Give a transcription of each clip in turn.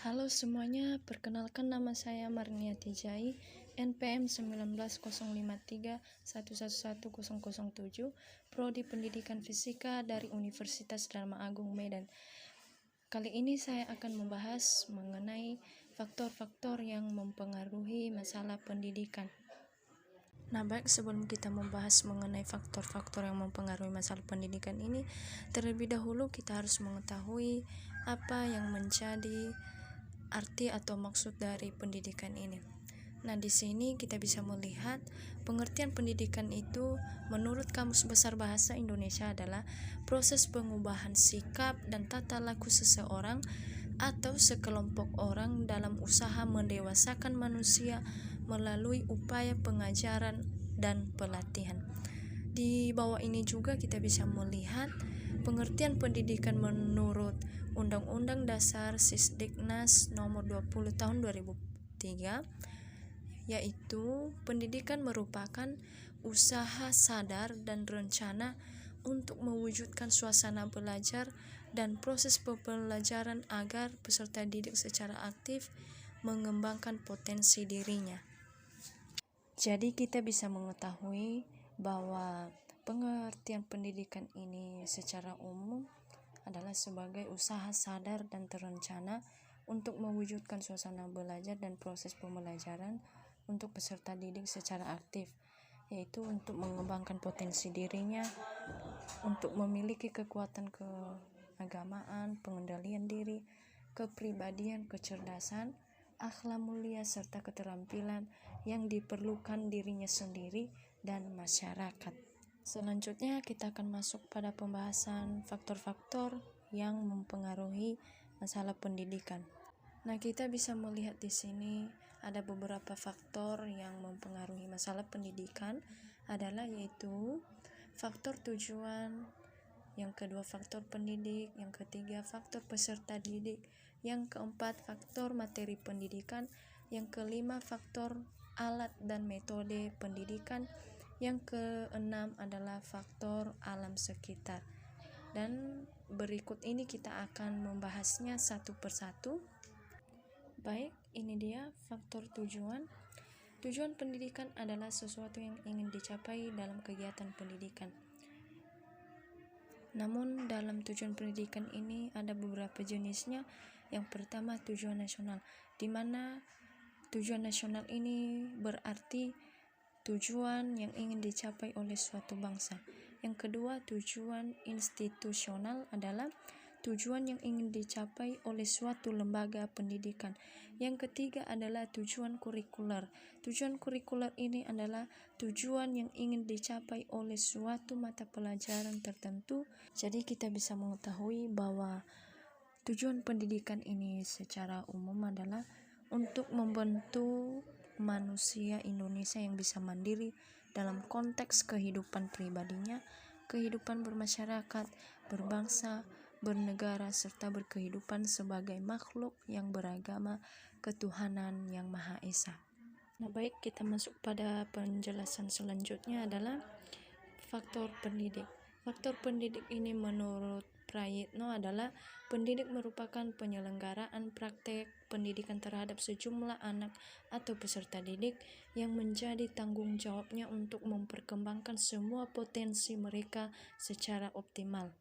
Halo semuanya, perkenalkan nama saya Marniati Jai, NPM 19053111007, Prodi Pendidikan Fisika dari Universitas Dharma Agung Medan. Kali ini saya akan membahas mengenai faktor-faktor yang mempengaruhi masalah pendidikan. Nah, baik, sebelum kita membahas mengenai faktor-faktor yang mempengaruhi masalah pendidikan ini, terlebih dahulu kita harus mengetahui apa yang menjadi arti atau maksud dari pendidikan ini. Nah, di sini kita bisa melihat pengertian pendidikan itu menurut Kamus Besar Bahasa Indonesia adalah proses pengubahan sikap dan tata laku seseorang atau sekelompok orang dalam usaha mendewasakan manusia melalui upaya pengajaran dan pelatihan. Di bawah ini juga kita bisa melihat pengertian pendidikan menurut Undang-Undang Dasar Sisdiknas nomor 20 tahun 2003, yaitu pendidikan merupakan usaha sadar dan rencana untuk mewujudkan suasana belajar dan proses pembelajaran agar peserta didik secara aktif mengembangkan potensi dirinya. Jadi kita bisa mengetahui bahwa pengertian pendidikan ini secara umum adalah sebagai usaha sadar dan terencana untuk mewujudkan suasana belajar dan proses pembelajaran untuk peserta didik secara aktif, yaitu untuk mengembangkan potensi dirinya, untuk memiliki kekuatan keagamaan, pengendalian diri, kepribadian, kecerdasan, akhlak mulia, serta keterampilan yang diperlukan dirinya sendiri dan masyarakat. Selanjutnya kita akan masuk pada pembahasan faktor-faktor yang mempengaruhi masalah pendidikan. Nah, kita bisa melihat di sini ada beberapa faktor yang mempengaruhi masalah pendidikan adalah yaitu faktor tujuan, yang kedua faktor pendidik, yang ketiga faktor peserta didik, yang keempat faktor materi pendidikan, yang kelima faktor alat dan metode pendidikan, yang keenam adalah faktor alam sekitar. Dan berikut ini kita akan membahasnya satu persatu. Baik, ini dia faktor tujuan. Tujuan pendidikan adalah sesuatu yang ingin dicapai dalam kegiatan pendidikan. Namun dalam tujuan pendidikan ini ada beberapa jenisnya. Yang pertama tujuan nasional, di mana tujuan nasional ini berarti tujuan yang ingin dicapai oleh suatu bangsa. Yang kedua, tujuan institusional adalah tujuan yang ingin dicapai oleh suatu lembaga pendidikan. Yang ketiga adalah tujuan kurikuler. Tujuan kurikuler ini adalah tujuan yang ingin dicapai oleh suatu mata pelajaran tertentu. Jadi kita bisa mengetahui bahwa tujuan pendidikan ini secara umum adalah untuk membentuk manusia Indonesia yang bisa mandiri dalam konteks kehidupan pribadinya, kehidupan bermasyarakat, berbangsa, bernegara, serta berkehidupan sebagai makhluk yang beragama ketuhanan yang Maha Esa. Nah, baik, kita masuk pada penjelasan selanjutnya adalah faktor pendidik. Faktor pendidik ini menurut Prayitno adalah pendidik merupakan penyelenggaraan praktek pendidikan terhadap sejumlah anak atau peserta didik yang menjadi tanggung jawabnya untuk memperkembangkan semua potensi mereka secara optimal.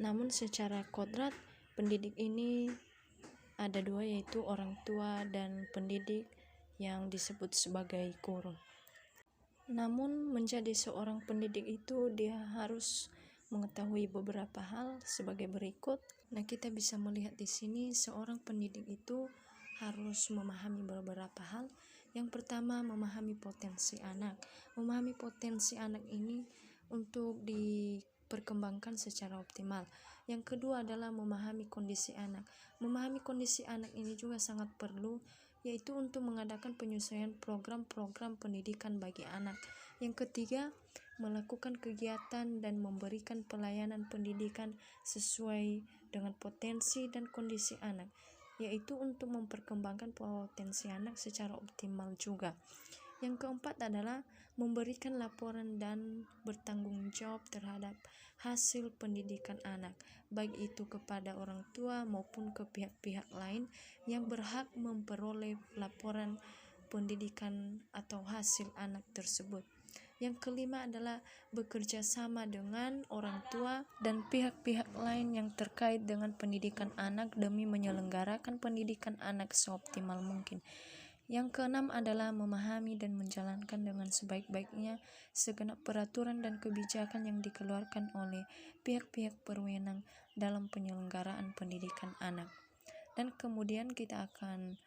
Namun secara kodrat, pendidik ini ada dua, yaitu orang tua dan pendidik yang disebut sebagai guru. Namun menjadi seorang pendidik itu dia harus mengetahui beberapa hal sebagai berikut. Nah, kita bisa melihat di sini seorang pendidik itu harus memahami beberapa hal. Yang pertama, memahami potensi anak. Memahami potensi anak ini untuk diperkembangkan secara optimal. Yang kedua adalah memahami kondisi anak. Memahami kondisi anak ini juga sangat perlu, yaitu untuk mengadakan penyesuaian program-program pendidikan bagi anak. Yang ketiga, melakukan kegiatan dan memberikan pelayanan pendidikan sesuai dengan potensi dan kondisi anak, yaitu untuk memperkembangkan potensi anak secara optimal juga. Yang keempat adalah memberikan laporan dan bertanggung jawab terhadap hasil pendidikan anak, baik itu kepada orang tua maupun ke pihak-pihak lain yang berhak memperoleh laporan pendidikan atau hasil anak tersebut. Yang kelima adalah bekerja sama dengan orang tua dan pihak-pihak lain yang terkait dengan pendidikan anak demi menyelenggarakan pendidikan anak seoptimal mungkin. Yang keenam adalah memahami dan menjalankan dengan sebaik-baiknya segenap peraturan dan kebijakan yang dikeluarkan oleh pihak-pihak berwenang dalam penyelenggaraan pendidikan anak. Dan kemudian kita akan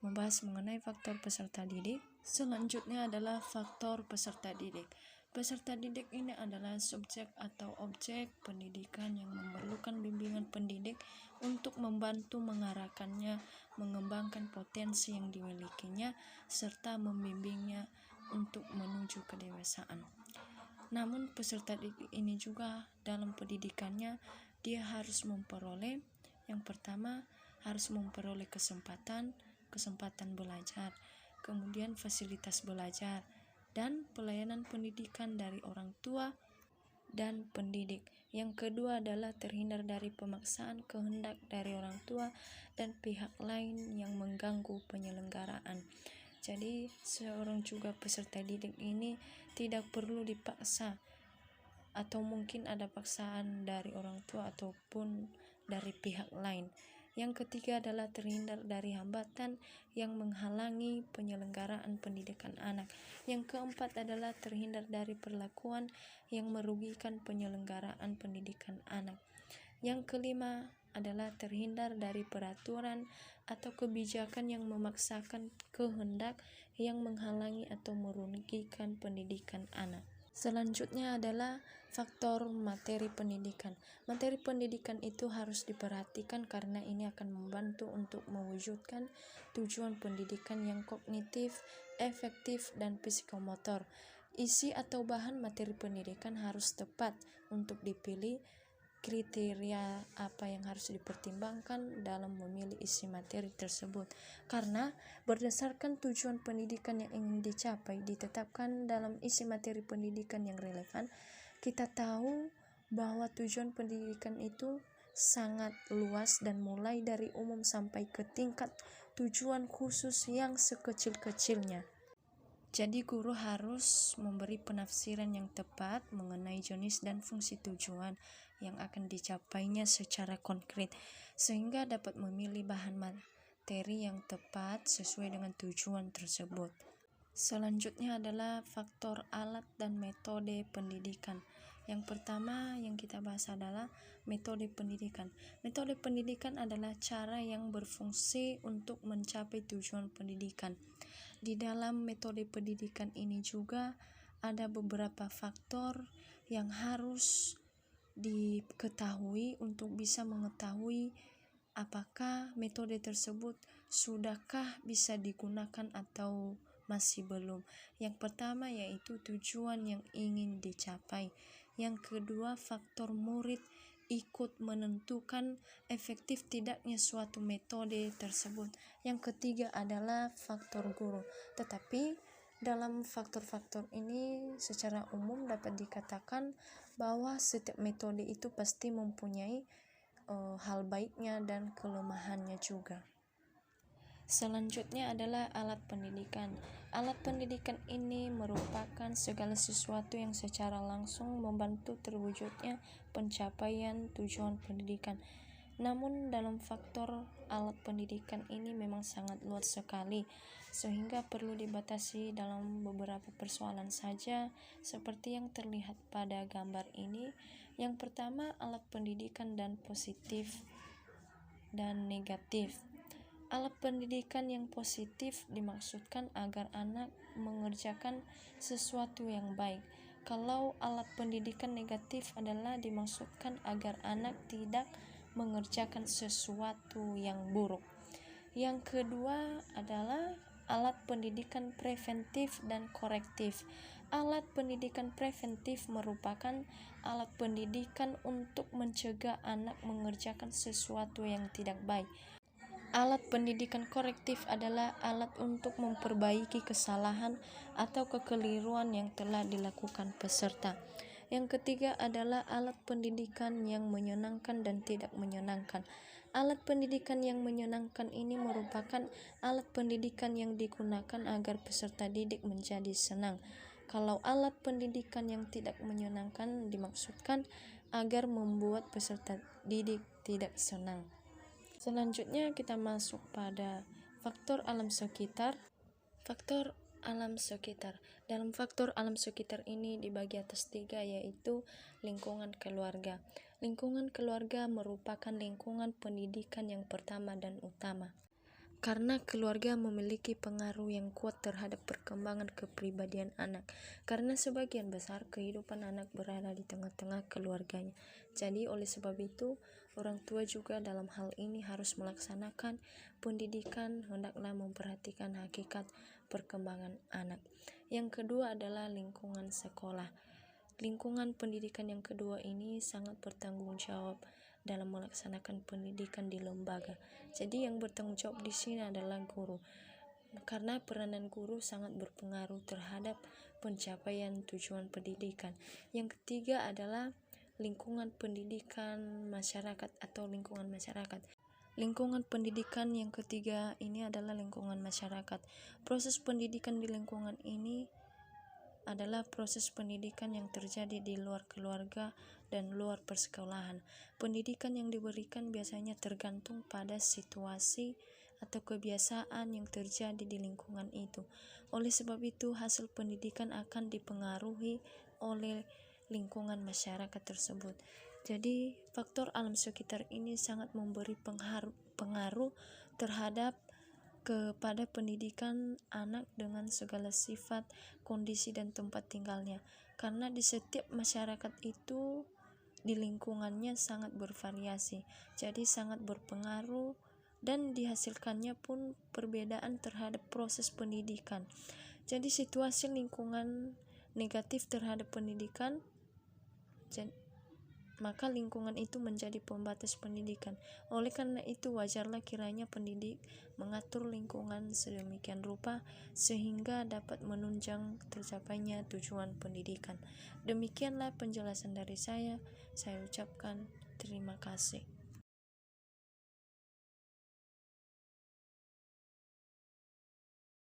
membahas mengenai faktor peserta didik. Selanjutnya adalah faktor peserta didik. Peserta didik ini adalah subjek atau objek pendidikan yang memerlukan bimbingan pendidik untuk membantu mengarahkannya, mengembangkan potensi yang dimilikinya, serta membimbingnya untuk menuju kedewasaan. Namun peserta didik ini juga dalam pendidikannya dia harus memperoleh, yang pertama harus memperoleh kesempatan belajar, kemudian fasilitas belajar, dan pelayanan pendidikan dari orang tua dan pendidik. Yang kedua adalah terhindar dari pemaksaan kehendak dari orang tua dan pihak lain yang mengganggu penyelenggaraan. Jadi seorang juga peserta didik ini tidak perlu dipaksa, atau mungkin ada paksaan dari orang tua ataupun dari pihak lain. Yang ketiga adalah terhindar dari hambatan yang menghalangi penyelenggaraan pendidikan anak. Yang keempat adalah terhindar dari perlakuan yang merugikan penyelenggaraan pendidikan anak. Yang kelima adalah terhindar dari peraturan atau kebijakan yang memaksakan kehendak yang menghalangi atau merugikan pendidikan anak. Selanjutnya adalah faktor materi pendidikan. Materi pendidikan itu harus diperhatikan karena ini akan membantu untuk mewujudkan tujuan pendidikan yang kognitif, efektif, dan psikomotor. Isi atau bahan materi pendidikan harus tepat untuk dipilih. Kriteria apa yang harus dipertimbangkan dalam memilih isi materi tersebut, karena berdasarkan tujuan pendidikan yang ingin dicapai ditetapkan dalam isi materi pendidikan yang relevan. Kita tahu bahwa tujuan pendidikan itu sangat luas dan mulai dari umum sampai ke tingkat tujuan khusus yang sekecil-kecilnya. Jadi guru harus memberi penafsiran yang tepat mengenai jenis dan fungsi tujuan yang akan dicapainya secara konkret, sehingga dapat memilih bahan materi yang tepat sesuai dengan tujuan tersebut. Selanjutnya adalah faktor alat dan metode pendidikan. Yang pertama yang kita bahas adalah metode pendidikan. Metode pendidikan adalah cara yang berfungsi untuk mencapai tujuan pendidikan. Di dalam metode pendidikan ini juga ada beberapa faktor yang harus diketahui untuk bisa mengetahui apakah metode tersebut sudahkah bisa digunakan atau masih belum. Yang pertama yaitu tujuan yang ingin dicapai. Yang kedua, faktor murid ikut menentukan efektif tidaknya suatu metode tersebut. Yang ketiga adalah faktor guru. Tetapi dalam faktor-faktor ini secara umum dapat dikatakan bahwa setiap metode itu pasti mempunyai hal baiknya dan kelemahannya juga. Selanjutnya adalah alat pendidikan. Alat pendidikan ini merupakan segala sesuatu yang secara langsung membantu terwujudnya pencapaian tujuan pendidikan. Namun dalam faktor alat pendidikan ini memang sangat luas sekali, sehingga perlu dibatasi dalam beberapa persoalan saja seperti yang terlihat pada gambar ini. Yang pertama, alat pendidikan dan positif dan negatif. Alat pendidikan yang positif dimaksudkan agar anak mengerjakan sesuatu yang baik. Kalau alat pendidikan negatif adalah dimaksudkan agar anak tidak mengerjakan sesuatu yang buruk. Yang kedua adalah alat pendidikan preventif dan korektif. Alat pendidikan preventif merupakan alat pendidikan untuk mencegah anak mengerjakan sesuatu yang tidak baik. Alat pendidikan korektif adalah alat untuk memperbaiki kesalahan atau kekeliruan yang telah dilakukan peserta. Yang ketiga adalah alat pendidikan yang menyenangkan dan tidak menyenangkan. Alat pendidikan yang menyenangkan ini merupakan alat pendidikan yang digunakan agar peserta didik menjadi senang. Kalau alat pendidikan yang tidak menyenangkan dimaksudkan agar membuat peserta didik tidak senang. Selanjutnya kita masuk pada faktor alam sekitar. Faktor alam sekitar. Dalam faktor alam sekitar ini dibagi atas 3, yaitu lingkungan keluarga. Lingkungan keluarga merupakan lingkungan pendidikan yang pertama dan utama. Karena keluarga memiliki pengaruh yang kuat terhadap perkembangan kepribadian anak. Karena sebagian besar kehidupan anak berada di tengah-tengah keluarganya. Jadi oleh sebab itu, orang tua juga dalam hal ini harus melaksanakan pendidikan, hendaklah memperhatikan hakikat perkembangan anak. Yang kedua adalah lingkungan sekolah. Lingkungan pendidikan yang kedua ini sangat bertanggung jawab dalam melaksanakan pendidikan di lembaga. Jadi yang bertanggung jawab di sini adalah guru. Karena peranan guru sangat berpengaruh terhadap pencapaian tujuan pendidikan. Yang ketiga adalah lingkungan pendidikan masyarakat atau lingkungan masyarakat. Lingkungan pendidikan yang ketiga ini adalah lingkungan masyarakat. Proses pendidikan di lingkungan ini adalah proses pendidikan yang terjadi di luar keluarga dan luar persekolahan. Pendidikan yang diberikan biasanya tergantung pada situasi atau kebiasaan yang terjadi di lingkungan itu. Oleh sebab itu, hasil pendidikan akan dipengaruhi oleh lingkungan masyarakat tersebut. Jadi, faktor alam sekitar ini sangat memberi pengaruh terhadap kepada pendidikan anak dengan segala sifat, kondisi, dan tempat tinggalnya. Karena di setiap masyarakat itu di lingkungannya sangat bervariasi, jadi sangat berpengaruh dan dihasilkannya pun perbedaan terhadap proses pendidikan. Jadi situasi lingkungan negatif terhadap pendidikan, maka lingkungan itu menjadi pembatas pendidikan. Oleh karena itu, wajarlah kiranya pendidik mengatur lingkungan sedemikian rupa sehingga dapat menunjang tercapainya tujuan pendidikan. Demikianlah penjelasan dari saya ucapkan terima kasih.